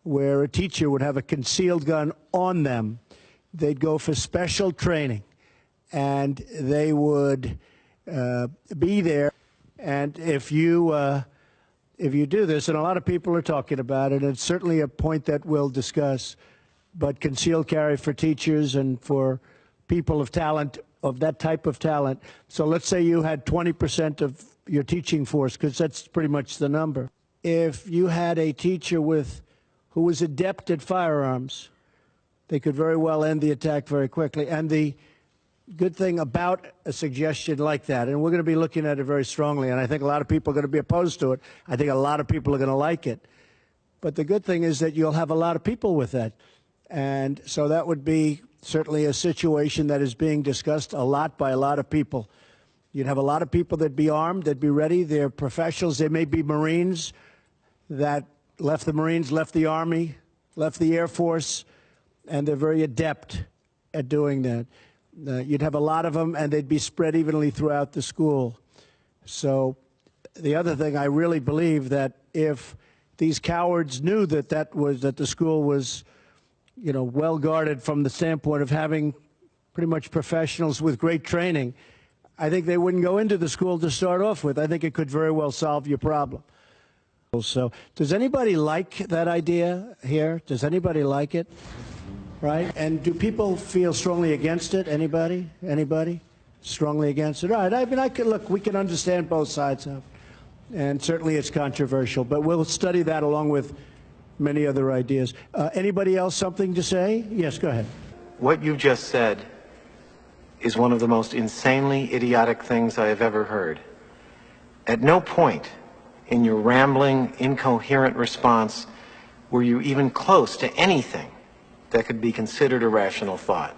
where a teacher would have a concealed gun on them. They'd go for special training, and they would be there. And if you do this, and a lot of people are talking about it, and it's certainly a point that we'll discuss, but concealed carry for teachers and for people of talent, of that type of talent. So let's say you had 20% of your teaching force, because that's pretty much the number. If you had a teacher who was adept at firearms, they could very well end the attack very quickly. And the good thing about a suggestion like that, and we're going to be looking at it very strongly, and I think a lot of people are going to be opposed to it. I think a lot of people are going to like it. But the good thing is that you'll have a lot of people with that. And so that would be certainly a situation that is being discussed a lot by a lot of people. You'd have a lot of people that'd be armed, that'd be ready. They're professionals. They may be Marines that left the Marines, left the Army, left the Air Force, and they're very adept at doing that. You'd have a lot of them, and they'd be spread evenly throughout the school. So the other thing, I really believe that if these cowards knew that the school was, you know, well guarded from the standpoint of having pretty much professionals with great training, I think they wouldn't go into the school to start off with. I think it could very well solve your problem. So does anybody like that idea here? Does anybody like it? Right? And do people feel strongly against it? Anybody? Anybody? Strongly against it? All right. I mean, look, we can understand both sides of it. And certainly it's controversial, but we'll study that along with many other ideas. Anybody else something to say? Yes, go ahead. What you just said is one of the most insanely idiotic things I have ever heard. At no point in your rambling, incoherent response were you even close to anything that could be considered a rational thought.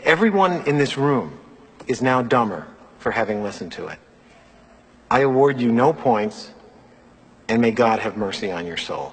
Everyone in this room is now dumber for having listened to it. I award you no points, and may God have mercy on your soul.